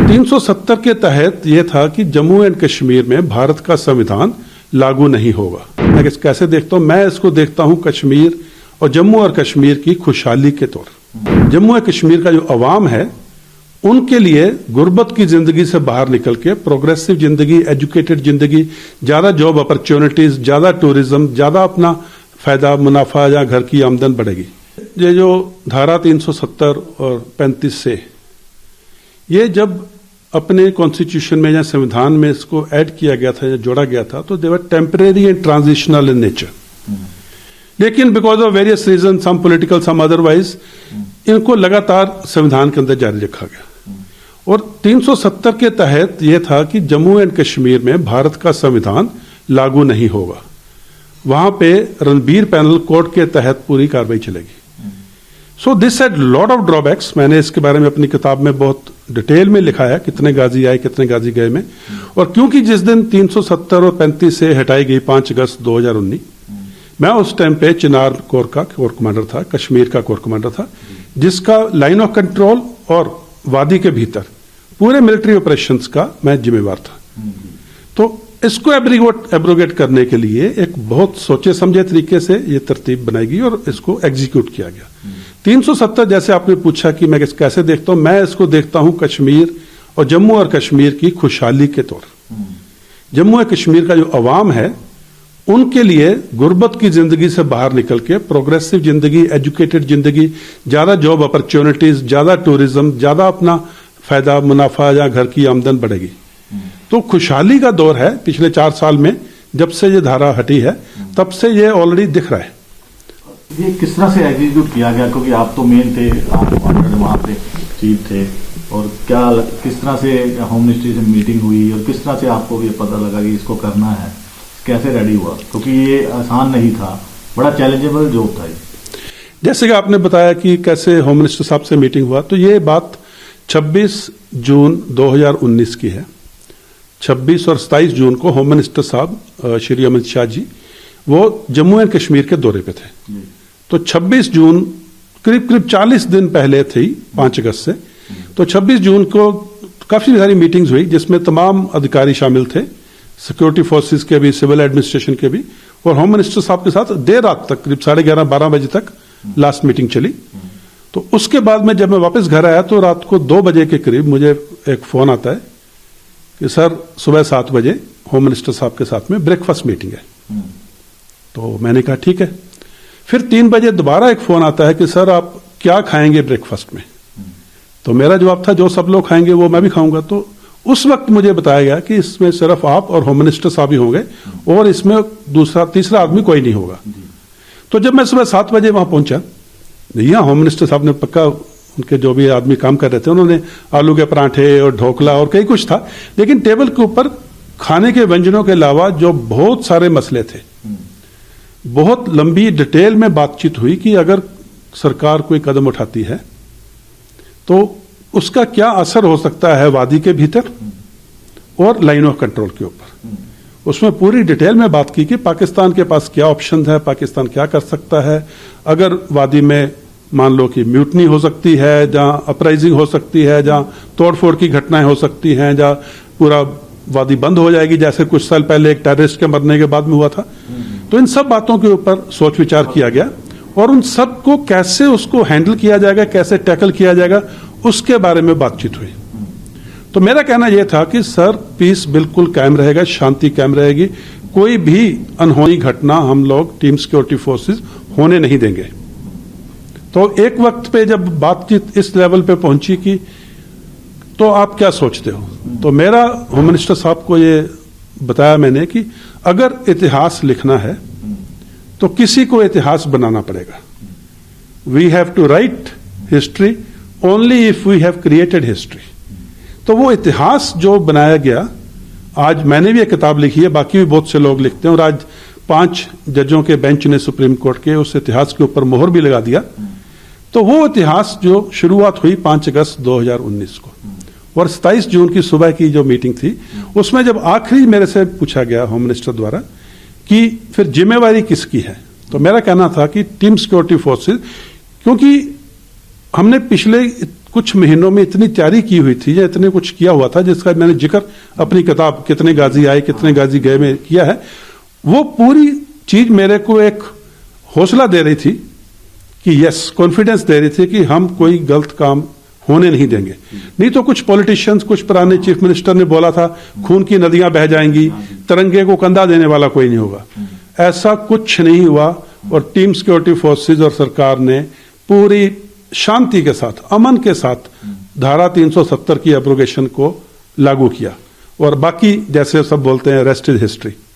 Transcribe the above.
370 के तहत यह था कि जम्मू एंड कश्मीर में भारत का संविधान लागू नहीं होगा। मैं कैसे देखता हूं? मैं इसको देखता हूं कश्मीर और जम्मू और कश्मीर की खुशहाली के तौर। जम्मू और कश्मीर का जो अवाम है उनके लिए गुर्बत की जिंदगी से बाहर निकल के प्रोग्रेसिव जिंदगी, एजुकेटेड जिंदगी, ज्यादा जॉब अपॉर्चुनिटीज, ज्यादा टूरिज्म, ज्यादा अपना फायदा मुनाफा या घर की आमदन बढ़ेगी। ये जो धारा 370 और 35 से ये जब अपने कॉन्स्टिट्यूशन में या संविधान में इसको ऐड किया गया था या जोड़ा गया था तो they were temporary and transitional in nature. लेकिन because of various reason, some political some otherwise, इनको लगातार संविधान के अंदर जारी रखा गया। और 370 के तहत यह था कि जम्मू एंड कश्मीर में भारत का संविधान लागू नहीं होगा। वहां पे रणबीर पैनल कोर्ट के तहत पूरी कार्रवाई चलेगी। So this had lot of drawbacks. मैंने इसके बारे में अपनी किताब में बहुत डिटेल में लिखा है, कितने गाजी आए, कितने गाजी गए में। और क्योंकि जिस दिन 370 और 35 से हटाई गई 5 अगस्त 2019, मैं उस टाइम पे चिनार कोर का कोर कमांडर था, कश्मीर का कोर कमांडर था, जिसका लाइन ऑफ कंट्रोल और वादी के भीतर पूरे मिलिट्री ऑपरेशंस का मैं जिम्मेवार था। तो इसको एब्रोगेट करने के लिए एक बहुत सोचे समझे तरीके से ये तरतीब बनाई गई और इसको एग्जीक्यूट किया गया। 370 जैसे आपने पूछा कि मैं कैसे देखता हूं, मैं इसको देखता हूं कश्मीर और जम्मू और कश्मीर की खुशहाली के तौर। जम्मू और कश्मीर का जो अवाम है उनके लिए गुर्बत की जिंदगी से बाहर निकल के प्रोग्रेसिव जिंदगी, एजुकेटेड जिंदगी, ज्यादा जॉब अपॉर्चुनिटीज, ज्यादा टूरिज्म, ज्यादा अपना फायदा मुनाफा या घर की आमदन बढ़ेगी। तो खुशहाली का दौर है पिछले 4 साल में। जब से ये धारा हटी है तब से ये ऑलरेडी दिख रहा है। ये किस तरह से एग्जीक्यूट किया गया, क्योंकि आप तो मेन थे, आप वहां पे चीफ थे, और क्या किस तरह से होम मिनिस्ट्री से मीटिंग हुई और किस तरह से आपको ये पता लगा कि इसको करना है, कैसे रेडी हुआ? क्योंकि ये आसान नहीं था, बड़ा चैलेंजेबल जॉब था। जैसे कि आपने बताया कि कैसे होम मिनिस्टर साहब से मीटिंग हुआ, तो ये बात 26 जून 2019 की है। 26 और 27 जून को होम मिनिस्टर साहब श्री अमित शाह जी वो जम्मू एंड कश्मीर के दौरे पे थे। तो 26 जून करीब 40 दिन पहले थी 5 अगस्त से। तो 26 जून को काफी सारी मीटिंग्स हुई जिसमें तमाम अधिकारी शामिल थे, सिक्योरिटी फोर्सेस के भी, सिविल एडमिनिस्ट्रेशन के भी, और होम मिनिस्टर साहब के साथ देर रात तक करीब 11:30-12 बजे तक लास्ट मीटिंग चली। तो उसके बाद में जब मैं वापस घर आया तो रात को 2 बजे के करीब मुझे एक फोन आता है कि सर सुबह 7 बजे होम मिनिस्टर साहब के साथ में ब्रेकफास्ट मीटिंग है। तो मैंने कहा ठीक है। फिर 3 बजे दोबारा एक फोन आता है कि सर आप क्या खाएंगे ब्रेकफास्ट में? तो मेरा जवाब था जो सब लोग खाएंगे वो मैं भी खाऊंगा। तो उस वक्त मुझे बताया गया कि इसमें सिर्फ आप और होम मिनिस्टर साहब ही होंगे और इसमें तीसरा आदमी कोई नहीं होगा। तो जब मैं सुबह 7 बजे वहां पहुंचा, यहाँ होम मिनिस्टर साहब ने पक्का, उनके जो भी आदमी काम कर रहे थे उन्होंने आलू के पराठे और ढोकला और कई कुछ था, लेकिन टेबल के ऊपर खाने के व्यंजनों के अलावा जो बहुत सारे मसले थे, बहुत लंबी डिटेल में बातचीत हुई कि अगर सरकार कोई कदम उठाती है तो उसका क्या असर हो सकता है वादी के भीतर और लाइन ऑफ कंट्रोल के ऊपर। उसमें पूरी डिटेल में बात की कि पाकिस्तान के पास क्या ऑप्शन है, पाकिस्तान क्या कर सकता है, अगर वादी में मान लो कि म्यूटनी हो सकती है, जहां अपराइजिंग हो सकती है, जहां तोड़फोड़ की घटनाएं हो सकती हैं, जहां पूरा वादी बंद हो जाएगी, जैसे कुछ साल पहले एक टेररिस्ट के मरने के बाद में हुआ था। तो इन सब बातों के ऊपर सोच विचार किया गया और उन सब को कैसे उसको हैंडल किया जाएगा, कैसे टैकल किया जाएगा, उसके बारे में बातचीत हुई। तो मेरा कहना यह था कि सर पीस बिल्कुल कायम रहेगा, शांति कायम रहेगी, कोई भी अनहोनी घटना हम लोग टीम सिक्योरिटी फोर्सेस होने नहीं देंगे। तो एक वक्त पे जब बातचीत इस लेवल पे पहुंची कि तो आप क्या सोचते हो, तो मेरा होम मिनिस्टर साहब को ये बताया मैंने कि अगर इतिहास लिखना है तो किसी को इतिहास बनाना पड़ेगा। We have to write history only if we have created history. तो वो इतिहास जो बनाया गया, आज मैंने भी एक किताब लिखी है, बाकी भी बहुत से लोग लिखते हैं, और आज 5 जजों के बेंच ने सुप्रीम कोर्ट के उस इतिहास के ऊपर मोहर भी लगा दिया। तो वो इतिहास जो शुरुआत हुई 5 अगस्त 2019 को, और 27 जून की सुबह की जो मीटिंग थी उसमें जब आखिरी मेरे से पूछा गया होम मिनिस्टर द्वारा कि फिर जिम्मेवारी किसकी है, तो मेरा कहना था कि टीम सिक्योरिटी फोर्सेस, क्योंकि हमने पिछले कुछ महीनों में इतनी तैयारी की हुई थी या इतने कुछ किया हुआ था जिसका मैंने जिक्र अपनी किताब कितने गाजी आए कितने गाजी गए में किया है। वो पूरी चीज मेरे को एक हौसला दे रही थी कि यस, कॉन्फिडेंस दे रही थी कि हम कोई गलत काम होने नहीं देंगे। नहीं तो कुछ पॉलिटिशियंस, कुछ पुराने चीफ मिनिस्टर ने बोला था खून की नदियां बह जाएंगी, तिरंगे को कंधा देने वाला कोई नहीं होगा। ऐसा कुछ नहीं हुआ और टीम सिक्योरिटी फोर्सेज और सरकार ने पूरी शांति के साथ, अमन के साथ धारा 370 की एब्रोगेशन को लागू किया और बाकी जैसे सब बोलते हैं रेस्ट इज हिस्ट्री।